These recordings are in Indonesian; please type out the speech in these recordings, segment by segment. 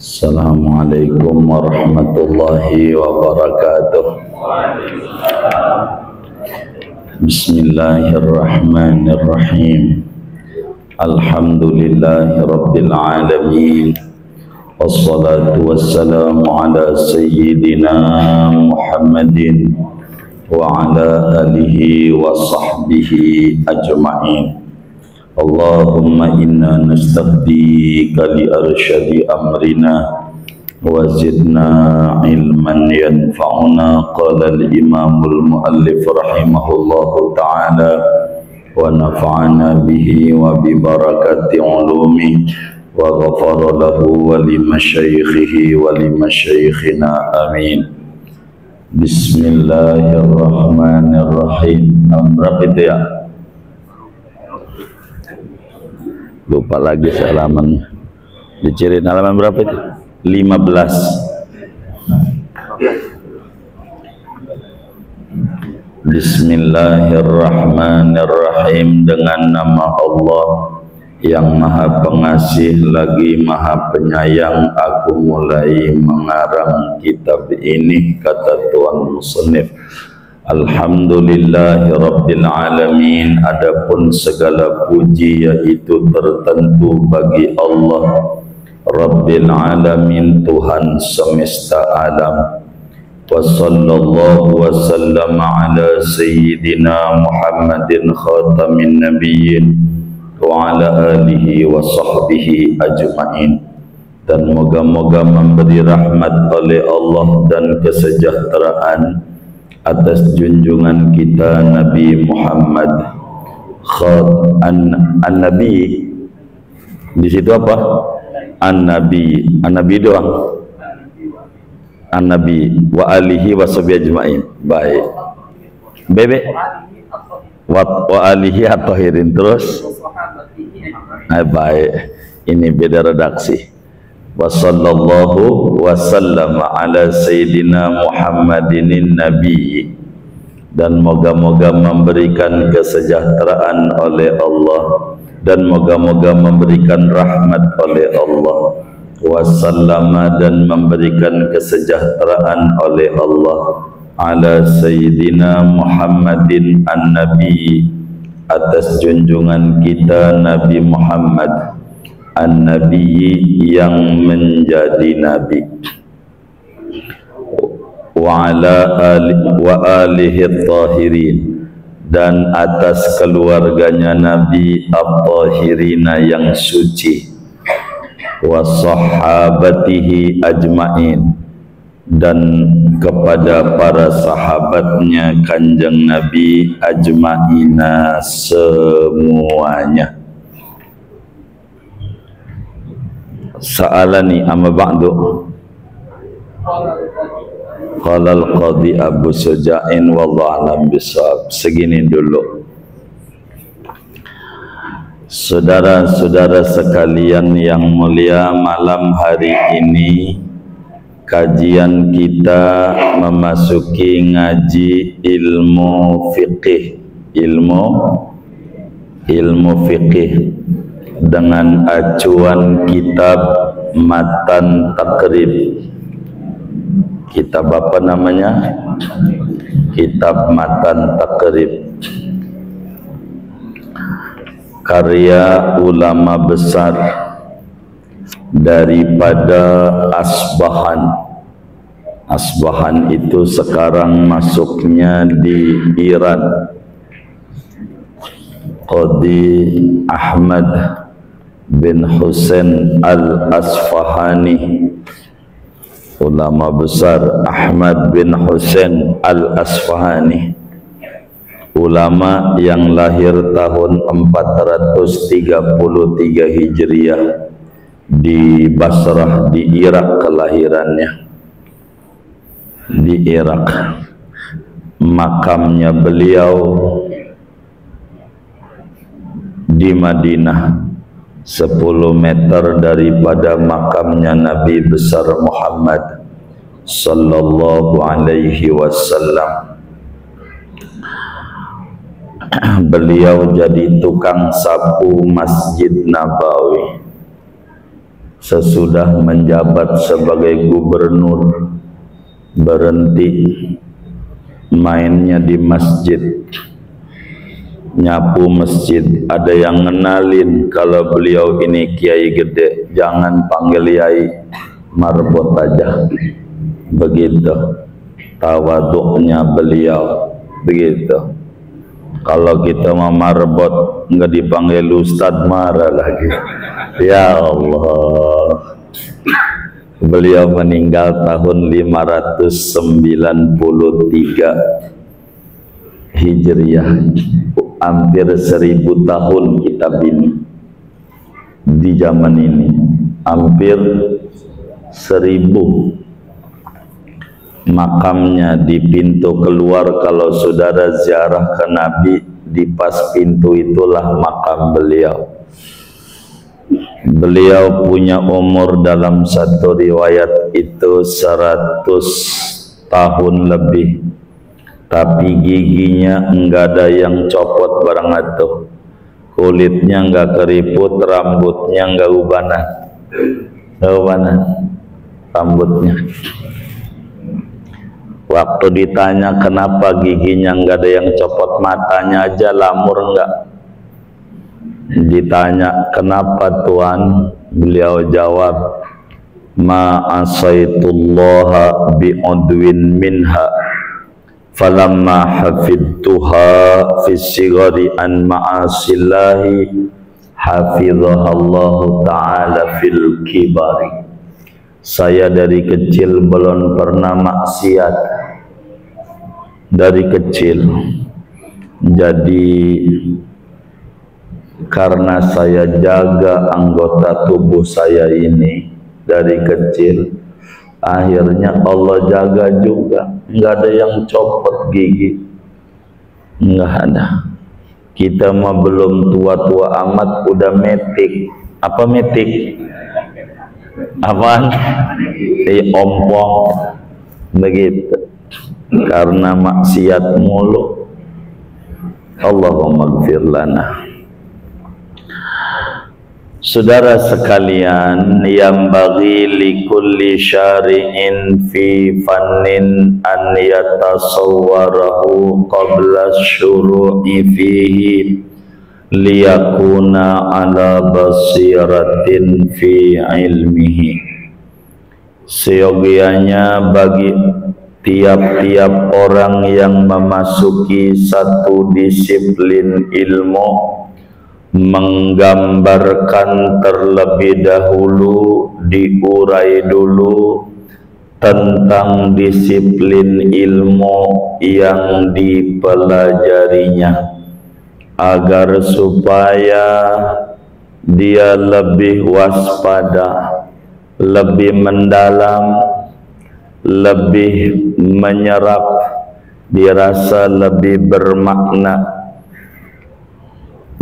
Assalamualaikum warahmatullahi wabarakatuh. Bismillahirrahmanirrahim. Alhamdulillahi rabbil alamin. Wassalatu wassalamu ala sayyidina Muhammadin wa ala alihi wa sahbihi ajma'in. Allahumma inna nastaqdika li arsyadi amrina wa zidna ilman yanfa'una. Qala al-imamul muallif rahimahullahu ta'ala wa nafa'ana bihi wa bi barakati ulumi wa ghafara lahu wa li masyaikhihi wa li masyaikhina amin. Bismillahirrahmanirrahim. Berapa itu ya? Lupa lagi halaman. Diciriin halaman berapa itu? 15. Bismillahirrahmanirrahim. Dengan nama Allah yang Maha Pengasih lagi Maha Penyayang, aku mulai mengarang kitab ini. Kata Tuan Musannif, Alhamdulillahi Rabbil Alamin. Adapun segala puji yaitu tertentu bagi Allah Rabbil Alamin, Tuhan semesta alam. Wa sallallahu wa sallama ala sayyidina Muhammadin khatamin nabiyyin wa ala alihi wa sahbihi ajma'in. Dan moga-moga memberi rahmat oleh Allah dan kesejahteraan atas junjungan kita Nabi Muhammad An-Nabi. Di situ apa? An-Nabi doang. An-Nabi wa alihi wa sahbihi ajma'in. Baik. Bebek wa alihi at-tahirin. Terus baik. Ini beda redaksi. Wa sallallahu wa sallama ala sayyidina Muhammadin nabi. Dan moga-moga memberikan kesejahteraan oleh Allah dan moga-moga memberikan rahmat oleh Allah. Wa sallama, dan memberikan kesejahteraan oleh Allah ala sayyidina Muhammadin an-nabi, atas junjungan kita Nabi Muhammad An-Nabi, yang menjadi Nabi, wa alihi tahirin, dan atas keluarganya Nabi at-tahirina yang suci, wa sahabatihi ajma'in, dan kepada para sahabatnya Kanjeng Nabi ajma'ina semuanya. Sa'alani amma ba'du. Qala al-qadhi Abu Suja'in wallahu a'lam bishawab. Segini dulu. Saudara-saudara sekalian yang mulia, malam hari ini kajian kita memasuki ngaji ilmu fiqih. Ilmu fiqih dengan acuan kitab Matan Takrib. Kitab apa namanya? Kitab Matan Takrib, karya ulama besar daripada Asbahan. Asbahan itu sekarang masuknya di Iran. Qadhi Ahmad bin Husain al-Asfahani, ulama besar Ahmad bin Husain al-Asfahani, ulama yang lahir tahun 433 Hijriah di Basrah di Irak. Kelahirannya di Irak. Makamnya beliau di Madinah, 10 meter daripada makamnya Nabi besar Muhammad sallallahu alaihi wasallam. Beliau jadi tukang sapu Masjid Nabawi. sesudah menjabat sebagai gubernur berhenti mainnya di masjid, nyapu masjid. Ada yang ngenalin kalau beliau ini kiai gede, jangan panggil yai, marbot aja. Begitu tawaduknya beliau, begitu. Kalau kita mau marbot nggak dipanggil ustad, marah lagi. Ya Allah. Beliau meninggal tahun 593 Hijriah, hampir 1000 tahun kitab ini di zaman ini, hampir 1000. Makamnya di pintu keluar, kalau saudara ziarah ke Nabi, di pas pintu itulah makam beliau. Beliau punya umur dalam satu riwayat itu 100 tahun lebih, tapi giginya enggak ada yang copot barang itu, kulitnya enggak keriput, rambutnya enggak ubanan, rambutnya. Waktu ditanya kenapa giginya enggak ada yang copot, matanya aja lamur enggak. Ditanya kenapa Tuhan, beliau jawab, ma asaitullaha bi'udwin minha falamma hafidtuha fi sigari an ma'asillahi hafidhahallahu ta'ala fil kibari. Saya dari kecil belum pernah maksiat, dari kecil. Jadi karena saya jaga anggota tubuh saya ini dari kecil, akhirnya Allah jaga juga. Enggak ada yang copot gigi, enggak ada. Kita mah belum tua-tua amat udah metik. Apa metik? Apaan? Ompong. Begitu. Karena maksiat mulu. Allahumma gfir lana. Saudara sekalian, yang bagi likulli syari'in fi fannin an yatasawwarahu qabla syuru'i fihi liyakuna ala basiratin fi ilmihi. Seyogianya bagi tiap-tiap orang yang memasuki satu disiplin ilmu, menggambarkan terlebih dahulu, diurai dulu tentang disiplin ilmu yang dipelajarinya, agar supaya dia lebih waspada, lebih mendalam, lebih menyerap, dirasa lebih bermakna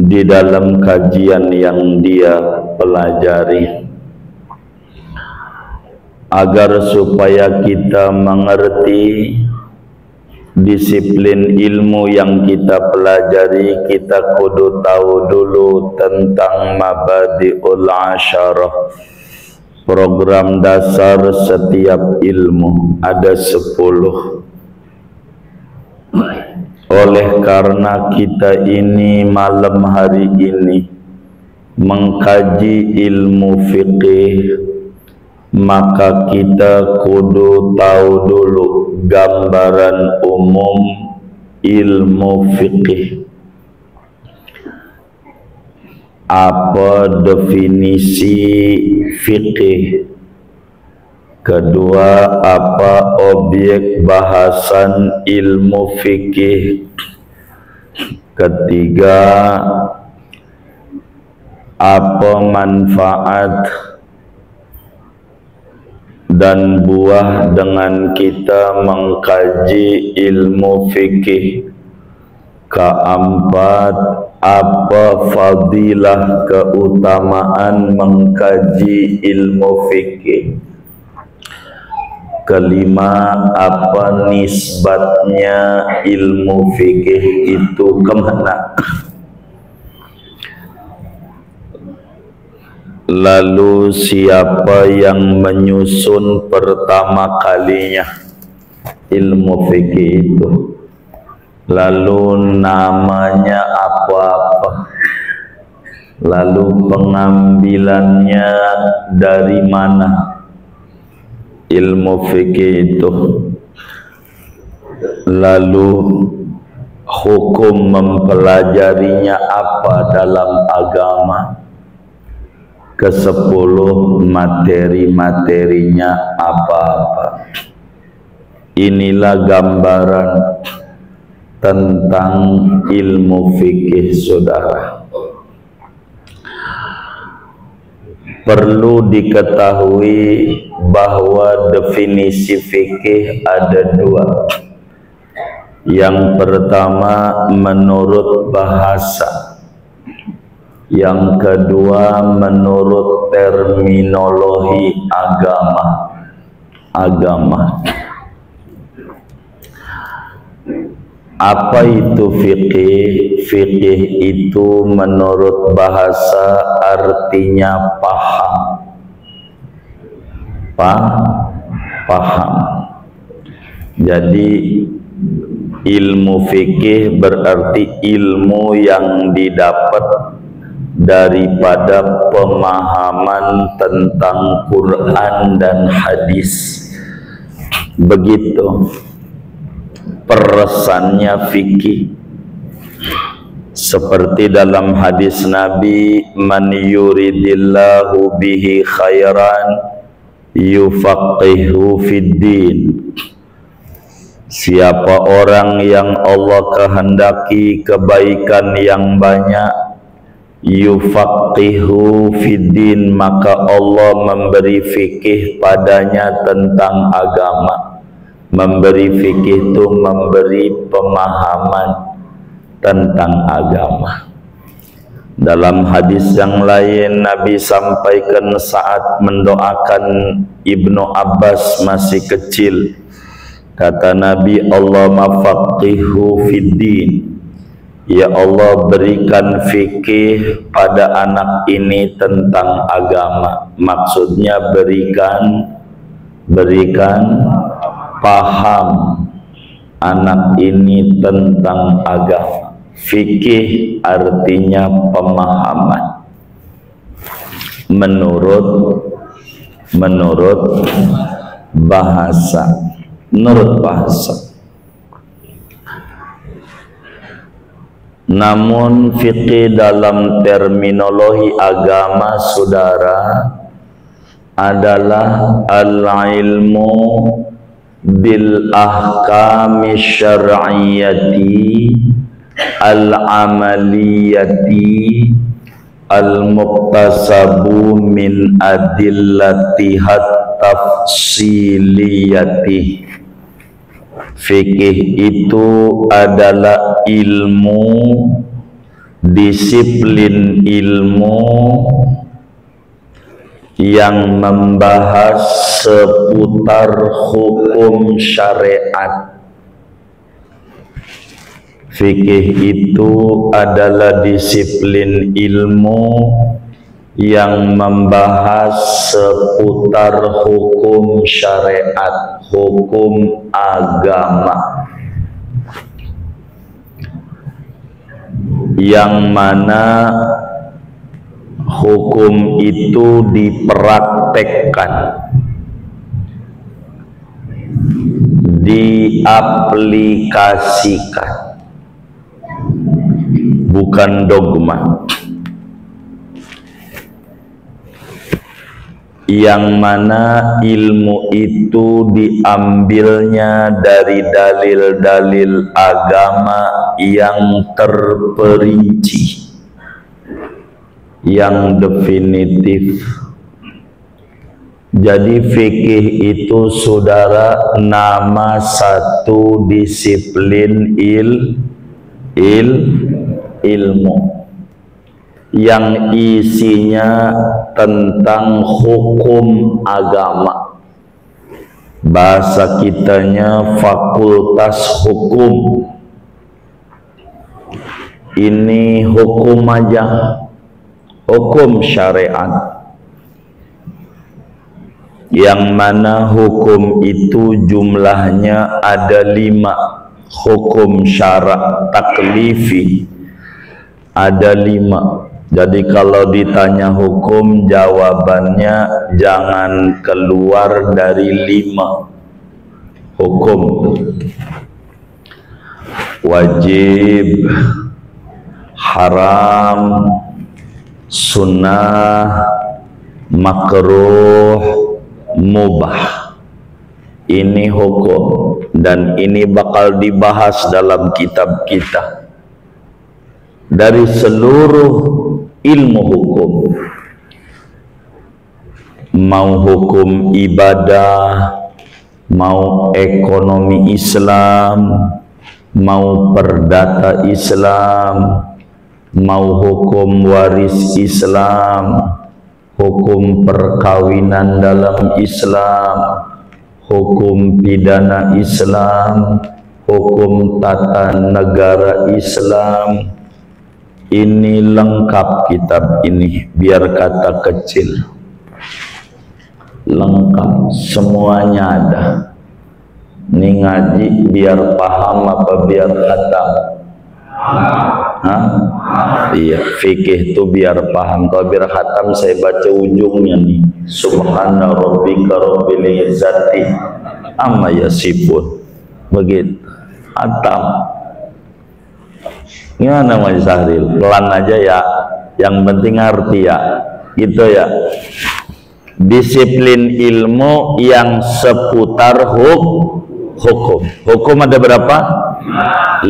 di dalam kajian yang dia pelajari, agar supaya kita mengerti disiplin ilmu yang kita pelajari. Kita kudu tahu dulu tentang mabadi'ul asyarah, program dasar setiap ilmu. Ada 10. Oleh karena kita ini malam hari ini mengkaji ilmu fikih, maka kita kudu tahu dulu gambaran umum ilmu fikih. Apa definisi fikih? Kedua, apa objek bahasan ilmu fikih? Ketiga, apa manfaat dan buah dengan kita mengkaji ilmu fikih? Keempat, apa fadilah keutamaan mengkaji ilmu fikih? Kelima, apa nisbatnya ilmu fikih itu kemana? Lalu siapa yang menyusun pertama kalinya ilmu fikih itu, lalu namanya apa-apa, lalu pengambilannya dari mana ilmu fikih itu, lalu hukum mempelajarinya apa dalam agama, ke-10 materi-materinya apa-apa. Inilah gambaran tentang ilmu fikih, saudara. Perlu diketahui bahwa definisi fikih ada 2. Yang pertama menurut bahasa, yang kedua menurut terminologi agama. Apa itu fikih? Fikih itu menurut bahasa artinya paham. Jadi ilmu fikih berarti ilmu yang didapat daripada pemahaman tentang Quran dan hadis. Begitu peresannya fikih. Seperti dalam hadis Nabi, man yuridillahu bihi khairan yufaqihu fiddin. Siapa orang yang Allah kehendaki kebaikan yang banyak, yufaqihu fiddin, maka Allah memberi fikih padanya tentang agama. Memberi fikih itu memberi pemahaman tentang agama. Dalam hadis yang lain Nabi sampaikan saat mendoakan Ibnu Abbas masih kecil, kata Nabi, Allahumma faqihu fiddin, ya Allah berikan fikih pada anak ini tentang agama. Maksudnya berikan paham anak ini tentang agama. Fikih artinya pemahaman menurut bahasa. Namun fikih dalam terminologi agama, saudara, adalah al-ilmu bil ahkami syar'iyyati al-amaliyati al-muqtasabu min adillatihat tafsiliyati. Fikih itu adalah ilmu, disiplin ilmu yang membahas seputar hukum syariat. Fikih itu adalah disiplin ilmu yang membahas seputar hukum syariat, hukum agama, yang mana hukum itu dipraktekkan, diaplikasikan, bukan dogma. Yang mana ilmu itu diambilnya dari dalil-dalil agama yang terperinci, yang definitif. Jadi fikih itu, saudara, nama satu disiplin ilmu yang isinya tentang hukum agama. Bahasa kitanya fakultas hukum. Ini hukum aja, hukum syariat. yang mana hukum itu jumlahnya ada 5. Hukum syarak taklifi ada 5. Jadi kalau ditanya hukum, jawabannya jangan keluar dari 5 hukum. Wajib, haram, sunnah, makruh, mubah. Ini hukum, dan ini bakal dibahas dalam kitab kita. Dari seluruh ilmu hukum, mau hukum ibadah, mau ekonomi Islam, mau perdata Islam, mau hukum waris Islam, hukum perkawinan dalam Islam, hukum pidana Islam, hukum tata negara Islam. Ini lengkap kitab ini, biar kata kecil. Lengkap, semuanya ada. Ini ngaji biar paham apa biar khatam? Hah? Iya, fikih itu biar paham. Kalau biar khatam saya baca ujungnya nih. Subhana rabbika rabbil izzati amma yasifun. Begitu. Khatam. Gimana Mas Sahril? Pelan aja ya. Yang penting ngerti ya. Gitu ya. Disiplin ilmu yang seputar hukum. Hukum ada berapa? 5.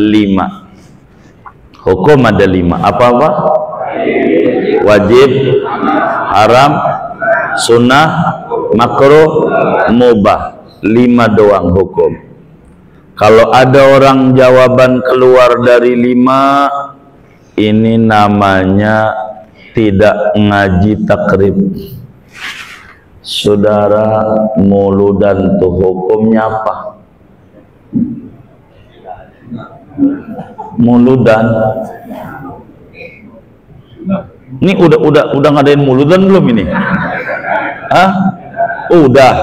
Hukum ada 5. Apa-apa? Wajib, haram, sunnah, makruh, mubah. 5 doang hukum. Kalau ada orang jawaban keluar dari 5, ini namanya tidak ngaji takrib. Saudara, muludan tuh hukumnya apa? Muludan. Ini udah ngadain muludan belum ini? Hah? Udah.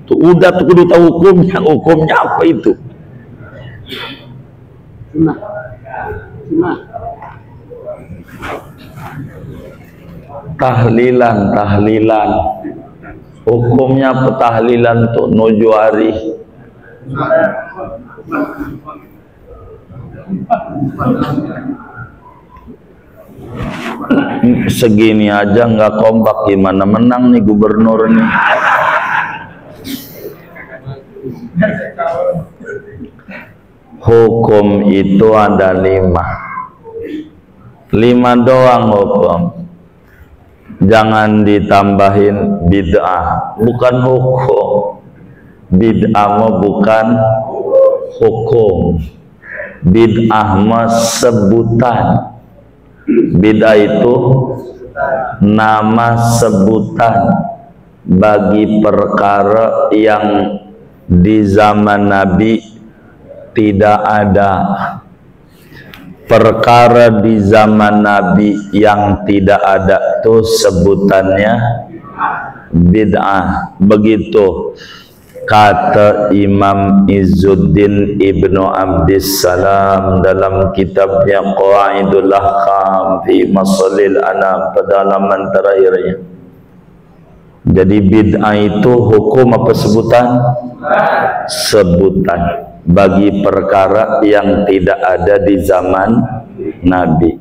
Udah tuh kudu tahu hukumnya. Hukumnya apa itu? Tahlilan. Hukumnya apa tahlilan tuh? Nojuari. Segini aja nggak kompak, gimana menang nih gubernur nih? Hukum itu ada 5 doang hukum. Jangan ditambahin bid'ah, bukan hukum. Bid'ah mah bukan hukum. Bid'ah mah sebutan. Bid'ah itu nama sebutan bagi perkara yang di zaman Nabi tidak ada. Perkara di zaman Nabi yang tidak ada itu sebutannya bid'ah. Begitu kata Imam Izzuddin Ibnu Abdissalam dalam kitabnya Qawaidul Ahkam fi Masalil Anam pada halaman terakhirnya. Jadi bid'ah itu hukum apa sebutan? Sebutan bagi perkara yang tidak ada di zaman Nabi.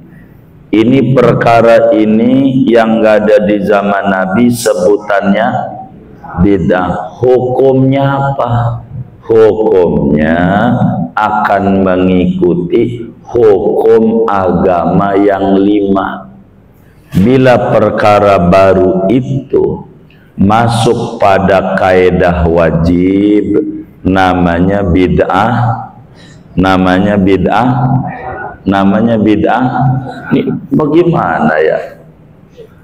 Ini perkara ini yang nggak ada di zaman Nabi, sebutannya bid'ah. Hukumnya apa? Hukumnya akan mengikuti hukum agama yang 5. Bila perkara baru itu masuk pada kaedah wajib, namanya bid'ah. Namanya bid'ah. Ini bagaimana ya?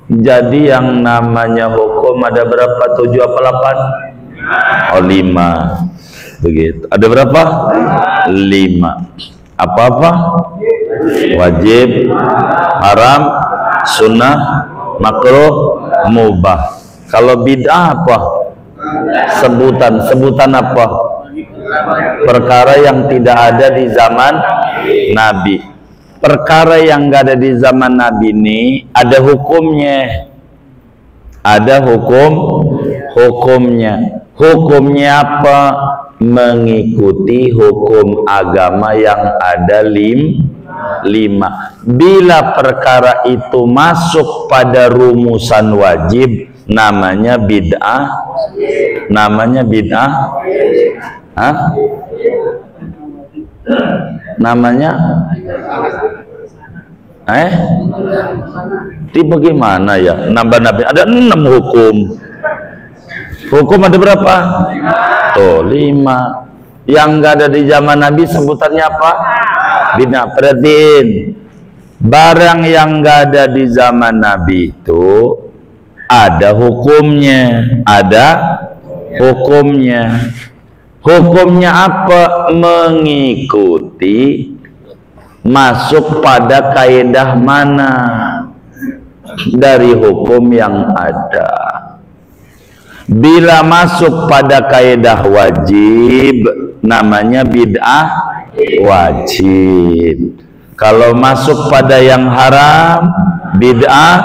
Jadi yang namanya hukum ada berapa? 7 apa 8? Oh 5. Begitu. Ada berapa? 5. Apa-apa? Wajib, haram, sunnah, makruh, mubah. Kalau bid'ah apa? Sebutan. Sebutan apa? Perkara yang tidak ada di zaman Nabi. Perkara yang nggak ada di zaman Nabi ini ada hukumnya. Ada hukumnya. Hukumnya apa? Mengikuti hukum agama yang ada lima. Bila perkara itu masuk pada rumusan wajib, namanya bid'ah. Namanya bid'ah. Hah? Namanya Di bagaimana ya? Nambah-nambah. Ada 6 hukum. Hukum ada berapa? Tuh 5. Yang nggak ada di zaman Nabi sebutannya apa? Bid'ah. Perhatiin. Barang yang nggak ada di zaman Nabi itu ada hukumnya. Ada hukumnya. Hukumnya apa? Mengikuti masuk pada kaidah mana dari hukum yang ada. Bila masuk pada kaidah wajib, namanya bid'ah wajib. Kalau masuk pada yang haram, bid'ah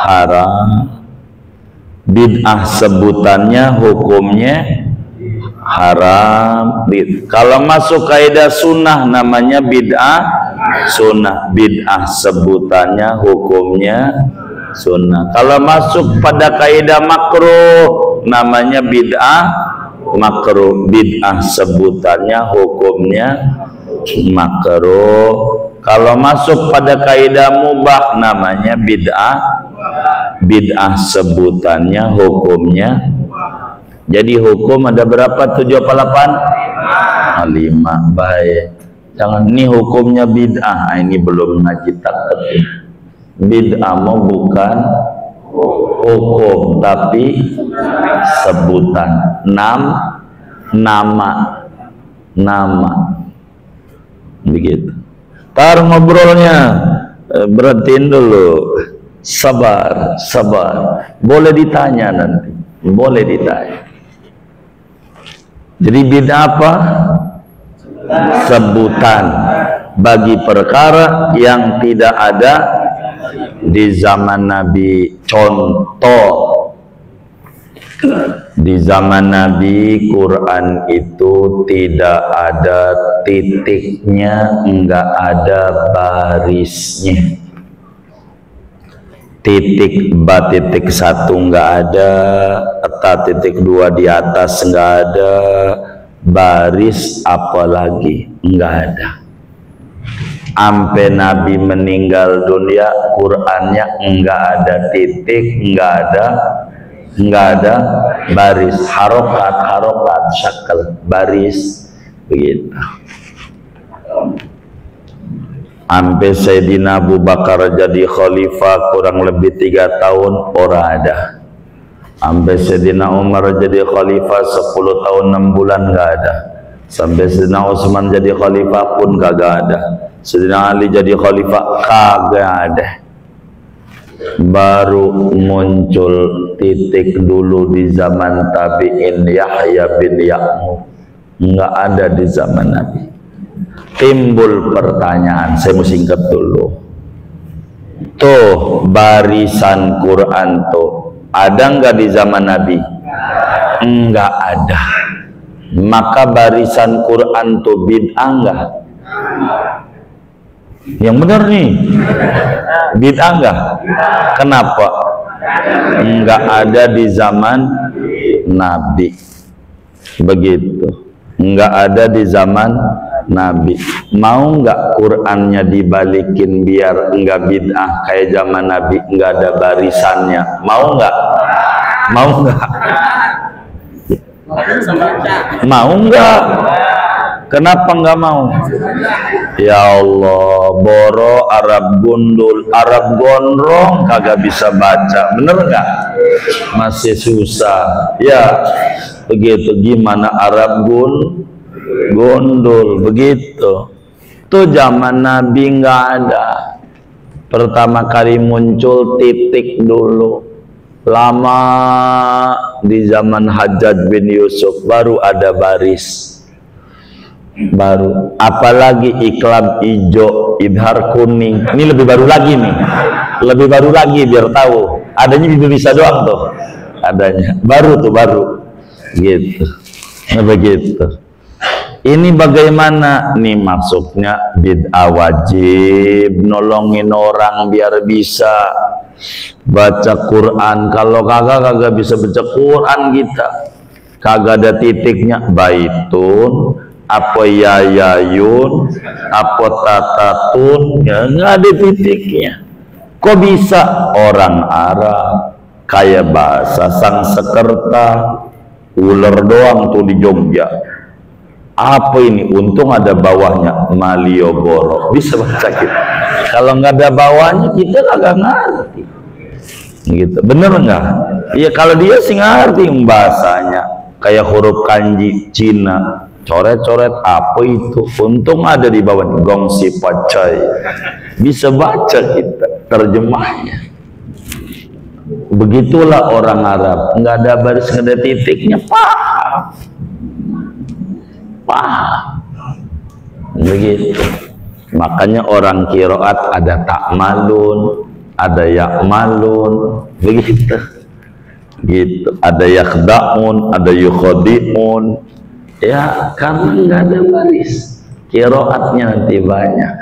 haram. Bid'ah sebutannya, hukumnya haram. Kalau masuk kaidah sunnah, namanya bid'ah sunnah. Bid'ah sebutannya, hukumnya sunnah. Kalau masuk pada kaidah makruh, namanya bid'ah makruh. Bid'ah sebutannya, hukumnya makruh. Kalau masuk pada kaidah mubah, namanya bid'ah. Bid'ah sebutannya, hukumnya. Jadi hukum ada berapa? 7 apa 8? 5. Baik. Jangan ini hukumnya bid'ah. Ini belum ngaji takut. Bid'ah mau bukan hukum tapi sebutan. Nama. Begitu. Tar ngobrolnya. Berhentiin dulu. Sabar. Boleh ditanya nanti. Boleh ditanya. Jadi bid'ah apa? Sebutan bagi perkara yang tidak ada di zaman Nabi. Contoh, di zaman Nabi Quran itu tidak ada titiknya, enggak ada barisnya. Titik titik 1 enggak ada, titik 2 di atas enggak ada, baris apalagi enggak ada. Ampe Nabi meninggal dunia, Qur'annya enggak ada titik, enggak ada baris, harokat syakal, baris begitu. Sampai Sayyidina Abu Bakar jadi khalifah kurang lebih 3 tahun orang ada. Sampai Sayyidina Umar jadi khalifah 10 tahun 6 bulan nggak ada. Sampai Sayyidina Utsman jadi khalifah pun kagak ada. Sayyidina Ali jadi khalifah kagak ada. Baru muncul titik dulu di zaman tabi'in, Yahya bin Ya'mur. Nggak ada di zaman Nabi. Timbul pertanyaan, saya mau singkat dulu. Tuh barisan Quran tuh ada nggak di zaman Nabi? Enggak ada. Maka barisan Quran tuh bid'ah enggak? Yang benar nih, bid'ah enggak? Kenapa? Enggak ada di zaman Nabi. Begitu. Enggak ada di zaman Nabi. Mau nggak Qurannya dibalikin biar enggak bid'ah kayak zaman Nabi, enggak ada barisannya? Mau nggak? Mau nggak? Mau nggak? Kenapa nggak mau? Ya Allah, boro Arab gundul, Arab gondrong kagak bisa baca, bener nggak? Masih susah. Ya begitu. Gimana Arab gondol begitu. Tuh zaman Nabi nggak ada. Pertama kali muncul titik dulu. lama di zaman Hajjaj bin Yusuf baru ada baris, baru apalagi iklan hijau, ibhar kuning, ini lebih baru lagi nih, lebih baru lagi biar tahu adanya di Indonesia doang tuh adanya, baru tuh baru gitu. Nah, begitu. Ini bagaimana nih maksudnya bid'ah wajib nolongin orang biar bisa baca Quran. Kalau kagak bisa baca Quran kita kagak ada titiknya, baitun apa yayayun apa tatatun, ya nggak ada titiknya. Kok bisa orang Arab kayak bahasa Sanskerta, ular doang tuh di Jogja. Apa ini? Untung ada bawahnya, Malioboro, bisa baca kita. Kalau nggak ada bawahnya kita agak ngerti gitu, bener nggak? Iya, kalau dia sih ngerti bahasanya, kayak huruf kanji Cina, coret-coret apa itu, untung ada di bawah gongsi pacai, bisa baca kita terjemahnya. Begitulah orang Arab, nggak ada baris, nggak ada titiknya, paham begitu. Makanya orang kiroat ada takmalun, ada yakmalun, begitu gitu, ada yakdaun, ada yukhodiun, ya karena nggak ada baris, kiroatnya nanti banyak.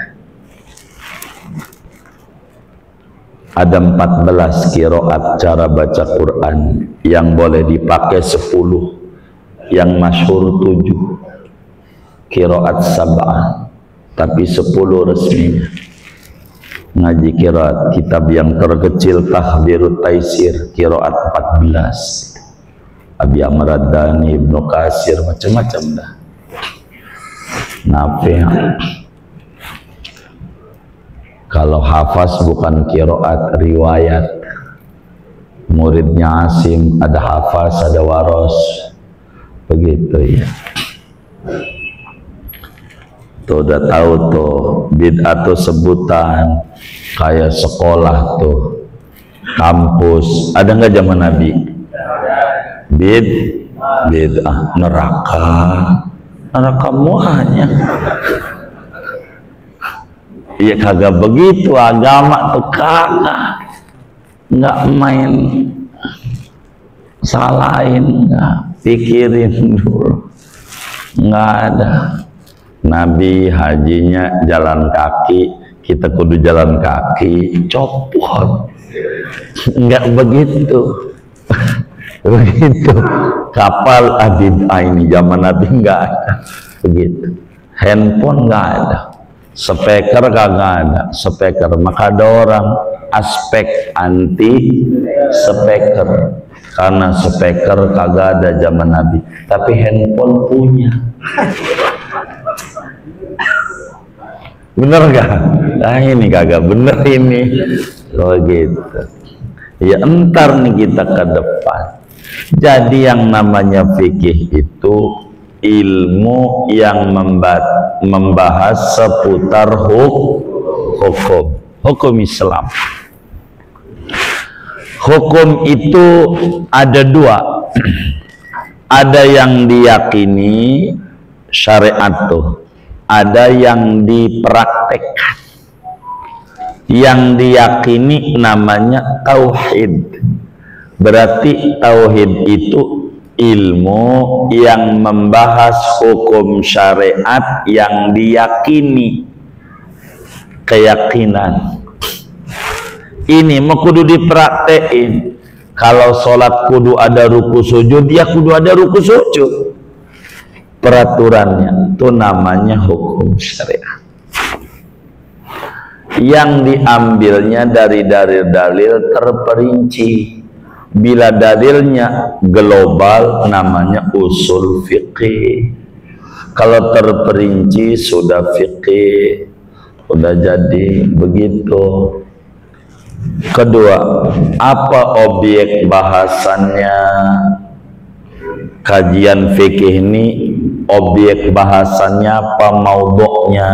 Ada 14 kiroat cara baca Quran, yang boleh dipakai 10, yang masyhur 7 kiroat sab'ah, tapi 10 resminya. Ngaji kiroat, kitab yang terkecil Tahdirut Taisir, kiroat 14, Abi Amr Ad-Dani, Ibnu Katsir, macam-macam dah. Nafi'. Kalau hafaz bukan kiroat, riwayat. Muridnya Asim, ada hafaz, ada waros, begitu ya. Tuh udah tahu tuh bid'ah tuh sebutan, kayak sekolah tuh, kampus, ada nggak zaman Nabi? Bid'ah, neraka muanya. Iya kagak begitu, agama tuh kagak, nggak main salahin, nggak pikirin dulu, nggak ada. Nabi hajinya jalan kaki, kita kudu jalan kaki, copot, nggak begitu. Begitu kapal adib ini zaman Nabi nggak ada begitu, handphone nggak ada, speaker kagak ada, speaker maka ada orang aspek anti speaker, karena speaker kagak ada zaman Nabi, tapi handphone punya. Bener gak? Nah ini kagak bener ini. Oh gitu. Ya entar nih kita ke depan. Jadi yang namanya fikih itu ilmu yang membahas seputar hukum Islam. Hukum itu ada dua. Ada yang diyakini syariat tuh, ada yang dipraktekkan. Yang diyakini namanya tauhid. Berarti tauhid itu ilmu yang membahas hukum syariat yang diyakini, keyakinan. Ini mau kudu dipraktekin. Kalau sholat kudu ada ruku sujud, dia kudu ada ruku sujud. Peraturannya itu namanya hukum syariat, yang diambilnya dari dalil-dalil terperinci. Bila dalilnya global namanya usul fikih, kalau terperinci sudah fikih, sudah jadi begitu. Kedua, apa objek bahasannya? Kajian fikih ini objek bahasannya apa? Maudhu'nya.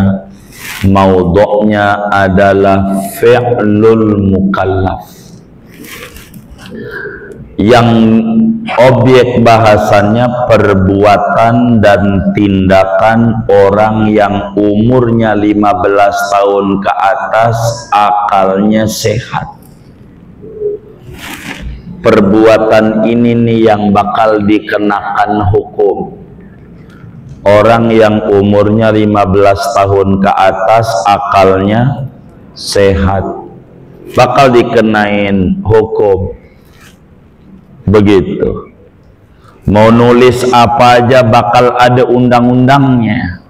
Maudhu'nya adalah fi'lul mukallaf. yang objek bahasannya perbuatan dan tindakan orang yang umurnya 15 tahun ke atas, akalnya sehat. Perbuatan ini nih yang bakal dikenakan hukum. Orang yang umurnya 15 tahun ke atas, akalnya sehat, bakal dikenain hukum. Begitu. Mau nulis apa aja bakal ada undang-undangnya.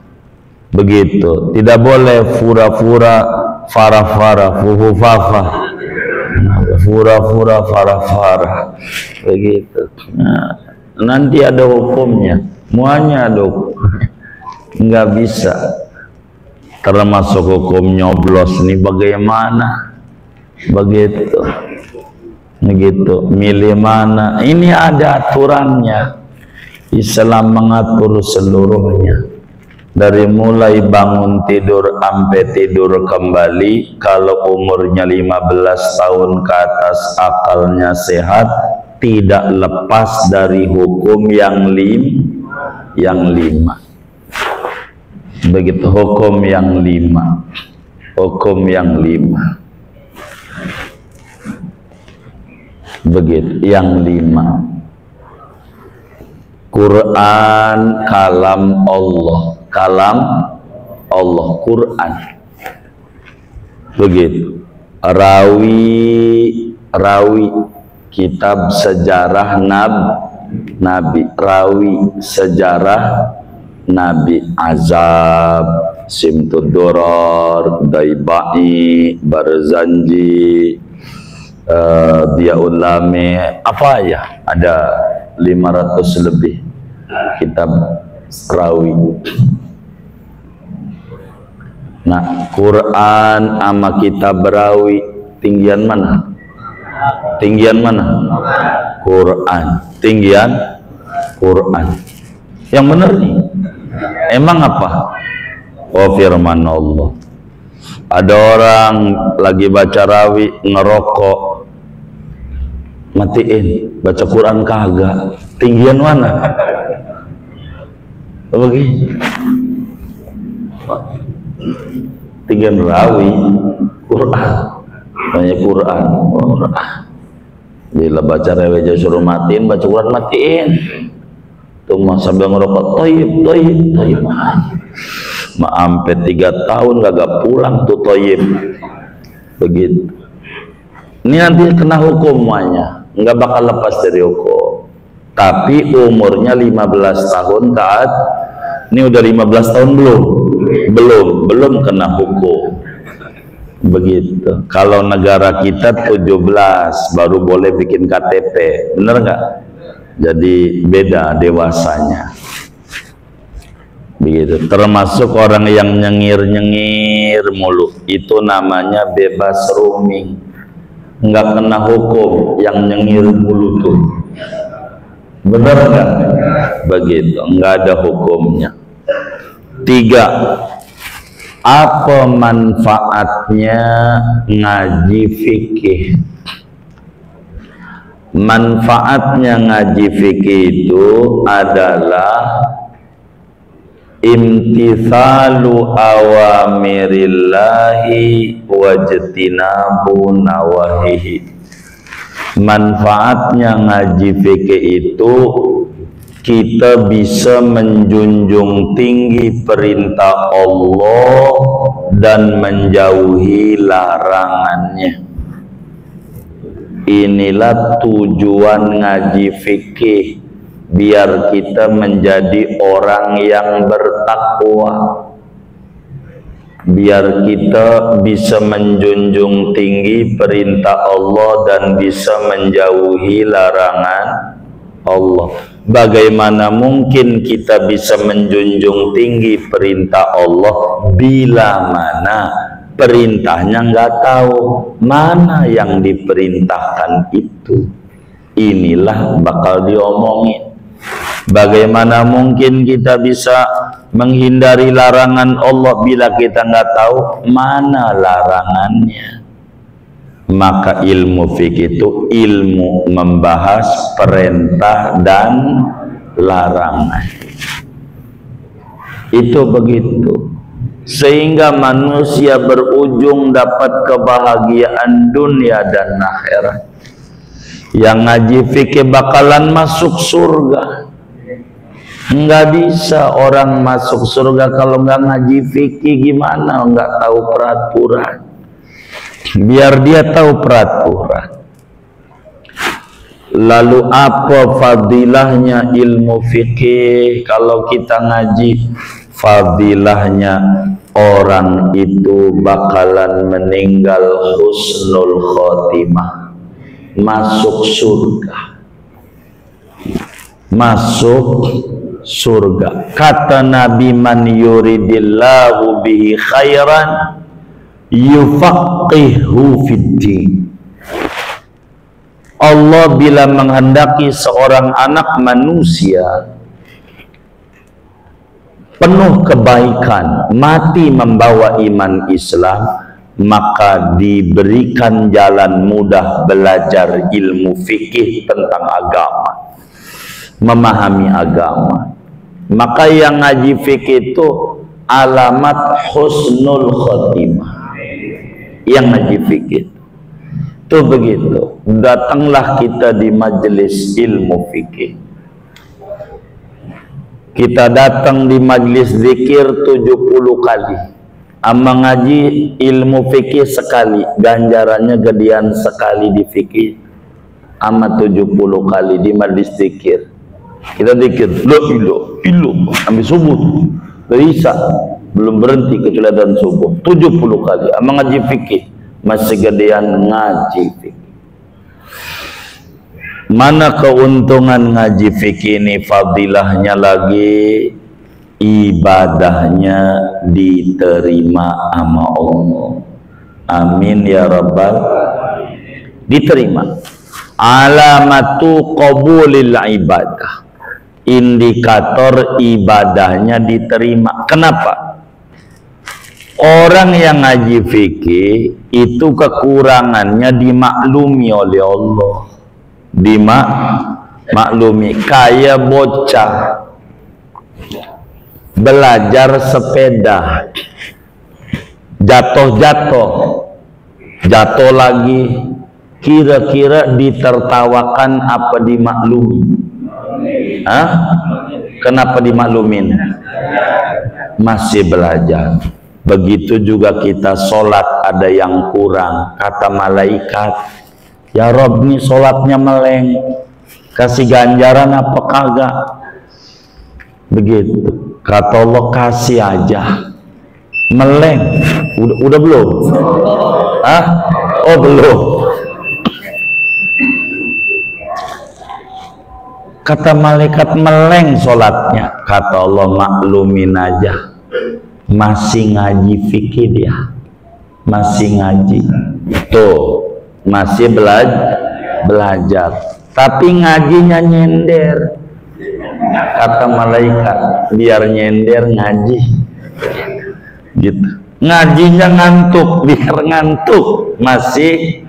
Begitu. Tidak boleh fura-fura, fara-fara, fuhu-fafa, fura-fura, fara-fara. Begitu. Nah, nanti ada hukumnya. Semuanya ada hukumnya. Nggak bisa. Termasuk hukum nyoblos nih bagaimana? Begitu. Begitu, milih mana, ini ada aturannya. Islam mengatur seluruhnya, dari mulai bangun tidur sampai tidur kembali. Kalau umurnya 15 tahun ke atas, akalnya sehat, tidak lepas dari hukum yang lima. Begitu, hukum yang lima. Hukum yang lima. Begitu, yang lima. Quran kalam Allah, kalam Allah, Quran. Begitu. Rawi kitab sejarah Nabi, rawi sejarah Nabi, Azab, Simtud Durar, Daibai, Barzanji, dia ulame, apa ya, ada 500 lebih kitab rawi. Nah, Quran sama kitab rawi tinggian mana? Tinggian mana? Quran. Tinggian Quran. Yang benar nih. Emang apa? Oh, firman Allah. Ada orang lagi baca rawi ngerokok, matiin, baca Quran kagak. Tinggian mana? Begini. Tinggian rawi, Quran. Banyak Quran. Bila baca rawi aja suruh matiin, baca Quran matiin. Tuh sambil ngerokok, toyib. Sampai 3 tahun kagak pulang tuh toyib. Begitu. Ini nanti kena hukum semuanya, nggak bakal lepas dari hukum. Tapi umurnya 15 tahun ke atas. Ini udah 15 tahun belum kena hukum. Begitu. Kalau negara kita 17 baru boleh bikin KTP, bener nggak? Jadi beda dewasanya. Begitu. Termasuk orang yang nyengir mulu, itu namanya bebas roaming, nggak kena hukum yang nyengir mulu tuh. Benar nggak? Begitu, nggak ada hukumnya. 3. Apa manfaatnya ngaji fikih? Manfaatnya ngaji fikih itu adalah imtithalu awamirillahi wajtinabu nawahihi. Manfaatnya ngaji fikih itu kita bisa menjunjung tinggi perintah Allah dan menjauhi larangannya. Inilah tujuan ngaji fikih, biar kita menjadi orang yang bertakwa, biar kita bisa menjunjung tinggi perintah Allah dan bisa menjauhi larangan Allah. Bagaimana mungkin kita bisa menjunjung tinggi perintah Allah bila mana perintahnya nggak tahu mana yang diperintahkan itu? Inilah bakal diomongin. Bagaimana mungkin kita bisa menghindari larangan Allah bila kita nggak tahu mana larangannya? Maka ilmu fikih itu ilmu membahas perintah dan larangan. Itu begitu. Sehingga manusia berujung dapat kebahagiaan dunia dan akhirat. Yang ngaji fikih bakalan masuk surga. Enggak bisa orang masuk surga kalau nggak ngaji fikih. Gimana? Nggak tahu peraturan. Biar dia tahu peraturan. Lalu apa fadilahnya ilmu fikih? Kalau kita ngaji, fadilahnya orang itu bakalan meninggal husnul khotimah, masuk surga. Masuk surga. Kata Nabi, man yuridillahu bihi khairan yufaqihu fiddin. Allah bila menghendaki seorang anak manusia penuh kebaikan, mati membawa iman Islam, maka diberikan jalan mudah belajar ilmu fikih tentang agama, memahami agama. Maka yang ngaji fikih itu alamat husnul khotimah. Yang ngaji fikih itu begitu. Datanglah kita di majelis ilmu fikih. Kita datang di majelis zikir 70 kali, ama ngaji ilmu fikih sekali, ganjarannya gedean sekali di fikih, ama 70 kali di majelis zikir. Kita zikir lo sampai subuh, bisa belum berhenti kecuali dan subuh 70 kali. Ama ngaji fikih masih gedean ngaji fikih. Mana keuntungan ngaji fikih ini? Fadilahnya lagi, ibadahnya diterima sama Allah. Amin ya rabbal. Diterima. Alamatu qabulil ibadah, indikator ibadahnya diterima. Kenapa? Orang yang ngaji fikih itu kekurangannya dimaklumi oleh Allah. Dimaklumi. Kayak bocah belajar sepeda, jatuh lagi, kira-kira ditertawakan apa dimaklumi? Hah? Kenapa dimaklumin? Masih belajar. Begitu juga kita sholat ada yang kurang. Kata malaikat, ya Rob, nih sholatnya meleng, kasih ganjaran apa kagak? Begitu. Kata Allah, kasih aja. Meleng. Udah belum? Hah? Oh belum. Kata malaikat, meleng sholatnya. Kata Allah, maklumin aja. Masih ngaji fikih dia, masih ngaji tuh, masih belajar, tapi ngajinya nyender. Kata malaikat, biar nyender ngaji gitu. Ngajinya ngantuk, biar ngantuk masih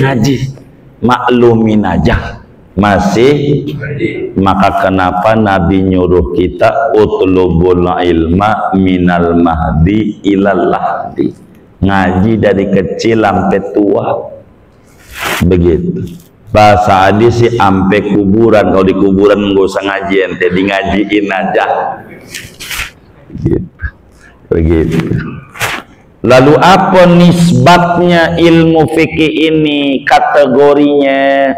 ngaji. Maklumin aja masih. Maka kenapa Nabi nyuruh kita utlubul ilma minal mahdi ilal lahdi, ngaji dari kecil sampai tua. Begitu. Bahasa hadis sih sampai kuburan. Kalau di kuburan nggak usah ngaji, ente di ngajiin aja. Begitu. Begitu. Lalu apa nisbatnya ilmu fikih ini? Kategorinya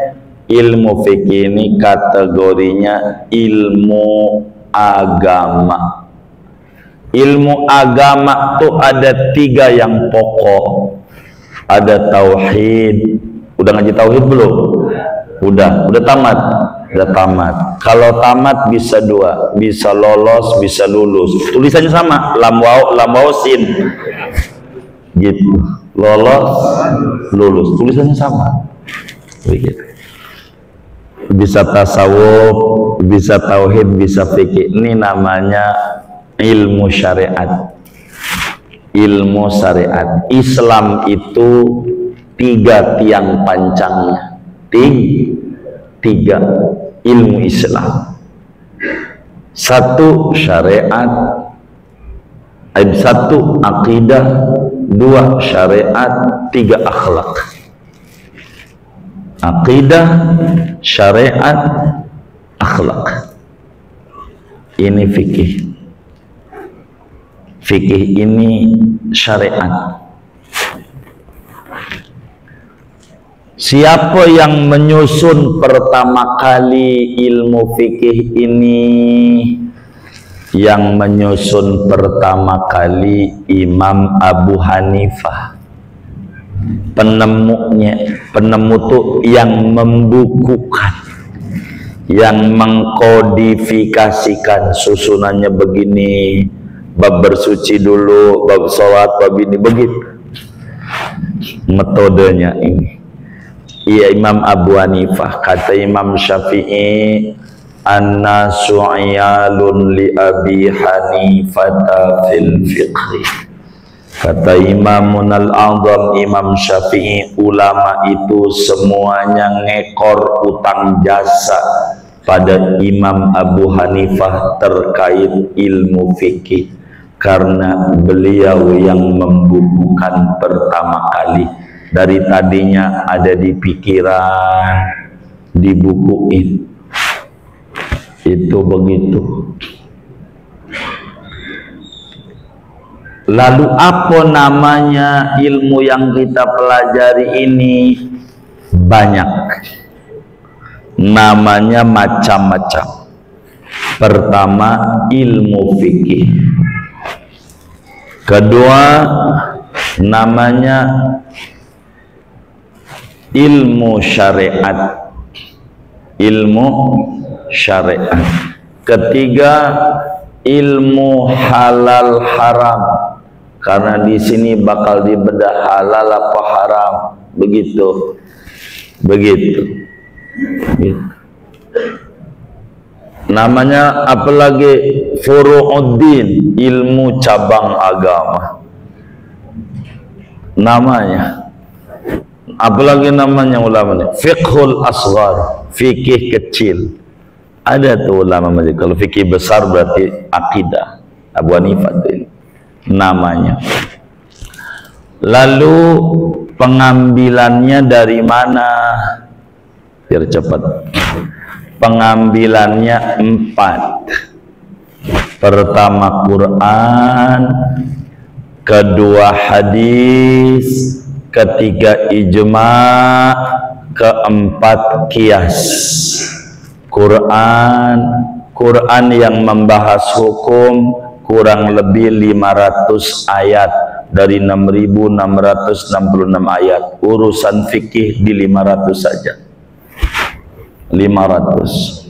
ilmu fikih ini kategorinya ilmu agama. Ilmu agama tuh ada 3 yang pokok. Ada tauhid. Udah ngaji tauhid belum? Udah tamat. Udah tamat. Kalau tamat bisa 2, bisa lolos, bisa lulus. Tulisannya sama, lam waw sin. Gitu. Lolos, lulus. Tulisannya sama. Begitu. Bisa tasawuf, bisa tauhid, bisa fikih. Ini namanya ilmu syariat. Ilmu syariat. Islam itu tiga tiang pancangnya, tiga ilmu Islam. Satu syariat, satu akidah, dua syariat, tiga akhlak. Akidah, syariat, akhlak. Ini fikih. Fikih ini syariat. Siapa yang menyusun pertama kali ilmu fikih ini? Yang menyusun pertama kali Imam Abu Hanifah. Penemu itu yang membukukan, yang mengkodifikasikan, susunannya begini, bab bersuci dulu, bab sholat, bab ini, begitu metodenya ini. Iya, Imam Abu Hanifah. Kata Imam Syafi'i, an-nasu iyalun li Abi Hanifata fil fiqhi. Kata Imamun al-Azam Imam Syafi'i, ulama itu semuanya ngekor utang jasa pada Imam Abu Hanifah terkait ilmu fikih, karena beliau yang membukukan pertama kali. Dari tadinya ada di pikiran, dibukuin. Itu begitu. Lalu apa namanya ilmu yang kita pelajari ini? Banyak. Namanya macam-macam. Pertama, ilmu fikih. Kedua, namanya ilmu syariat. Ilmu syariat. Ketiga, ilmu halal haram. Karena di sini bakal dibedah halal apa haram. Begitu. Namanya apalagi furu'uddin, ilmu cabang agama. Namanya apalagi namanya ulamanya fiqhul asghar, fikih kecil. Ada tuh ulama masjid. Kalau fikih besar berarti akidah. Abu Hanifah itu namanya. Lalu pengambilannya dari mana? Biar cepat. Pengambilannya 4. Pertama Quran, kedua hadis, ketiga ijma', keempat qiyas. Quran yang membahas hukum kurang lebih 500 ayat dari 6.666 ayat. Urusan fikih di 500 saja. 500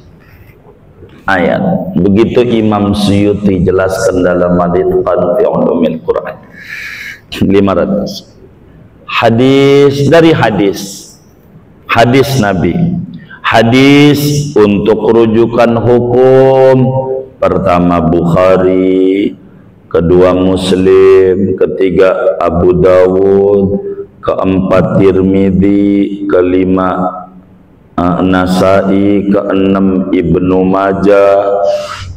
ayat. Begitu Imam Suyuti jelaskan dalam Al-Itqan fi Ulumil Quran. 500. Hadis dari hadis Nabi. Hadis untuk rujukan hukum, pertama Bukhari, kedua Muslim, ketiga Abu Dawud, keempat Tirmidzi, kelima Nasai, keenam Ibnu Majah,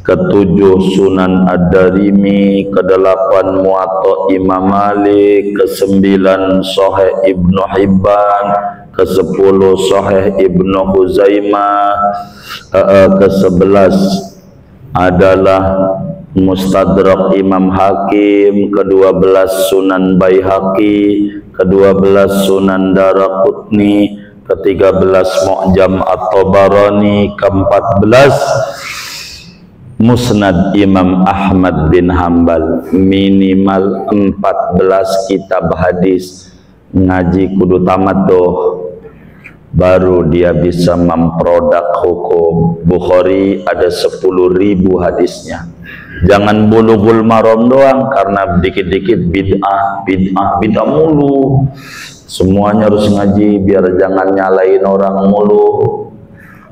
ketujuh Sunan Ad-Darimi, kedelapan Muwatta Imam Malik, kesembilan Sahih Ibnu Hibban, kesepuluh Sahih Ibnu Huzaimah, ke-11 adalah Mustadrak Imam Hakim, ke-12 Sunan Baihaqi, ke-12 Sunan Daraqutni, ke-13 Mu'jam At-Tabarani, ke-14 Musnad Imam Ahmad bin Hanbal. Minimal 14 kitab hadis. Ngaji kudu tamat tuh, baru dia bisa memproduk hukum. Bukhari ada 10.000 hadisnya. Jangan Bulughul Maram doang, karena dikit-dikit bid'ah mulu. Semuanya harus ngaji, biar jangan nyalain orang mulu,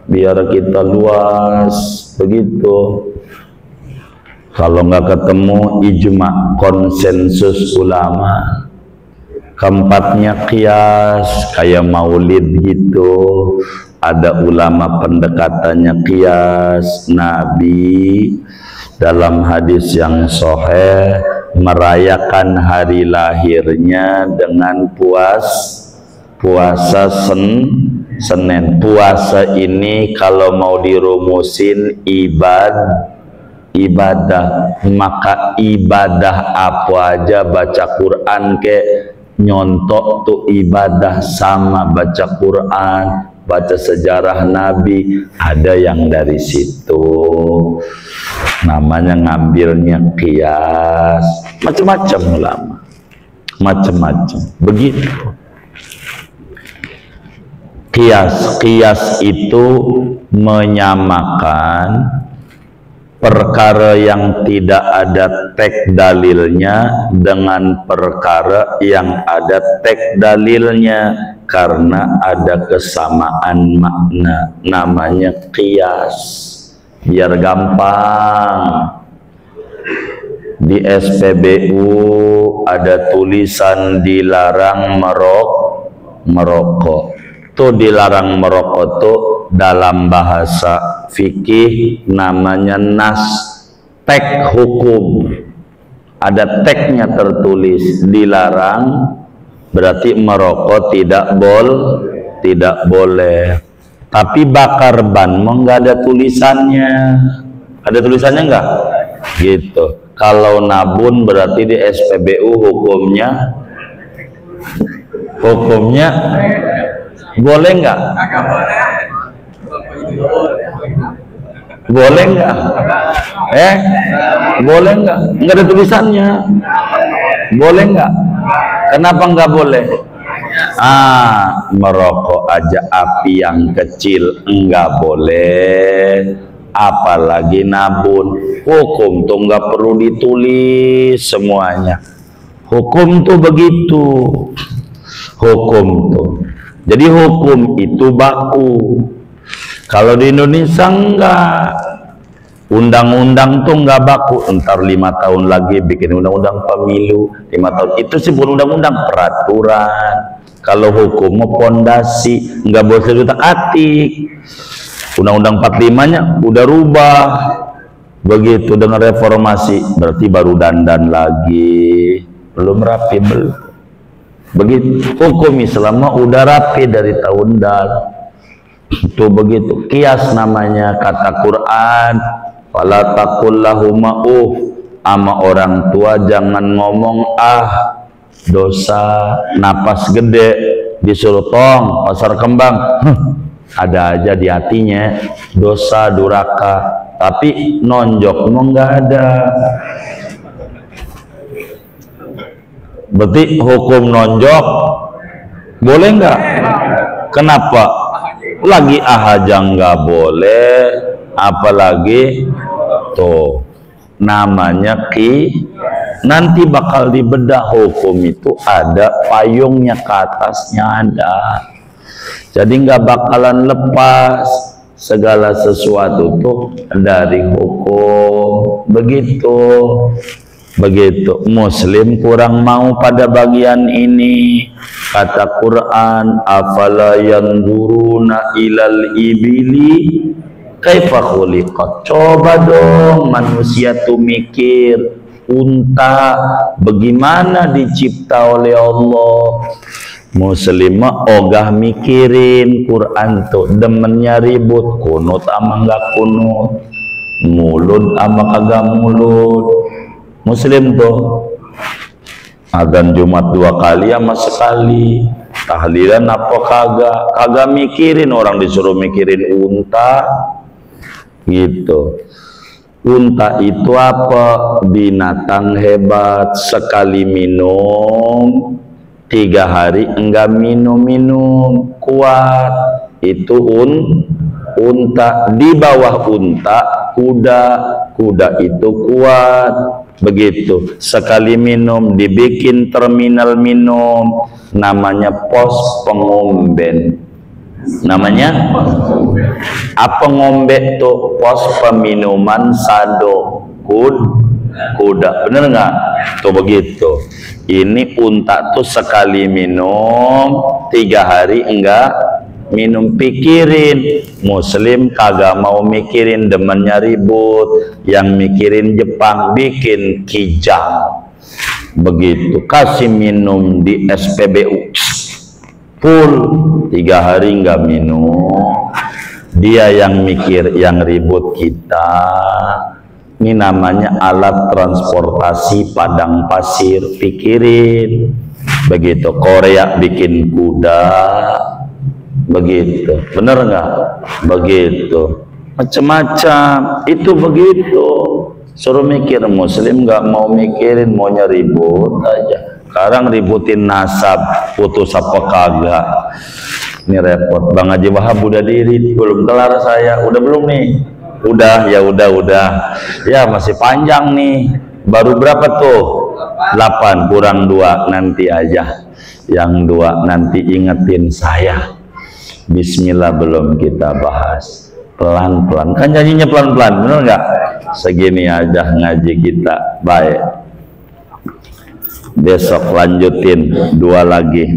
biar kita luas. Begitu. Kalau nggak ketemu ijma, konsensus ulama. Keempatnya qiyas, kayak maulid gitu. Ada ulama pendekatannya qiyas. Nabi dalam hadis yang sahih merayakan hari lahirnya dengan puasa Senin. Puasa ini kalau mau dirumusin ibadah, maka ibadah apa aja, baca Quran ke nyontok tuh ibadah, sama baca Quran, baca sejarah Nabi, ada yang dari situ. Namanya ngambilnya qiyas. Macam-macam ulama, macam-macam begitu. Qiyas itu menyamakan perkara yang tidak ada teks dalilnya dengan perkara yang ada teks dalilnya, karena ada kesamaan makna. Namanya qiyas. Biar gampang, di SPBU ada tulisan dilarang merokok. Tuh dilarang merokok tuh dalam bahasa fikih namanya nas, teks hukum. Ada teksnya tertulis dilarang, berarti merokok tidak boleh. Tapi bakar ban mau nggak ada tulisannya. Ada tulisannya nggak? Gitu. Kalau nabun berarti di SPBU hukumnya boleh nggak? Boleh nggak? Boleh nggak? Nggak ada tulisannya. Boleh nggak? Kenapa nggak boleh? Merokok aja api yang kecil nggak boleh, apalagi nabun. Hukum tuh nggak perlu ditulis semuanya. Hukum tuh begitu. Hukum tuh. Jadi hukum itu baku. Kalau di Indonesia enggak. Undang-undang tuh enggak baku. Entar 5 tahun lagi bikin undang-undang pemilu. 5 tahun itu sih bukan undang-undang, peraturan. Kalau hukum mau pondasi, enggak boleh diutak-atik. Undang-undang 45-nya udah rubah. Begitu dengan reformasi, berarti baru dandan lagi. Belum rapi, belum. Begitu. Hukum Islam udah rapi dari tahun lalu. Itu begitu. Qiyas namanya. Kata Quran, wala taqul lahuma ama orang tua jangan ngomong dosa. Napas gede disuruh tong pasar kembang, ada aja di hatinya dosa duraka, tapi nonjok mau nggak ada. Berarti hukum nonjok boleh nggak? Kenapa? Lagi aja nggak boleh, apalagi tuh namanya nanti bakal dibedah. Hukum itu ada payungnya, ke atasnya ada, jadi nggak bakalan lepas segala sesuatu tuh dari hukum. Begitu. Muslim kurang mau pada bagian ini. Kata Quran, afala yanzuruna ilal ibili kaifa khuliqat. Coba dong manusia tuh mikir, unta bagaimana dicipta oleh Allah. Muslim ogah mikirin Quran tuh, demennya ribut, kunut ama enggak kunut, mulut ama kagak mulut. Muslim tuh adzan Jumat 2 kali sama sekali, tahlilan apa kagak mikirin. Orang disuruh mikirin unta gitu. Unta itu apa? Binatang hebat, sekali minum 3 hari enggak minum, kuat. Itu unta. Di bawah unta kuda itu kuat. Begitu, sekali minum dibikin terminal minum, namanya pos pengomben. Namanya apa? Ngombe tuh pos peminuman sado kuda, bener nggak? Tuh begitu. Ini unta tuh sekali minum 3 hari enggak minum. Pikirin, muslim kagak mau mikirin, demennya ribut, yang mikirin Jepang bikin kijang. Begitu, kasih minum di SPBU full 3 hari enggak minum. Dia yang mikir, yang ribut kita. Ini namanya alat transportasi padang pasir. Pikirin. Begitu, Korea bikin kuda. Begitu, bener nggak? Begitu, macam-macam. Itu begitu. Suruh mikir, muslim nggak mau mikirin, maunya ribut aja. Sekarang ributin nasab, putus apa kagak. Ini repot. Bang Haji Wahab udah diri, belum kelar saya. Udah belum nih? Udah, ya udah. Ya masih panjang nih. Baru berapa tuh? 8 kurang 2 nanti aja. Yang 2 nanti ingetin saya. Bismillah belum kita bahas. Pelan-pelan. Kan nyanyinya pelan-pelan, bener nggak? Segini aja ngaji kita. Baik. Besok lanjutin 2 lagi.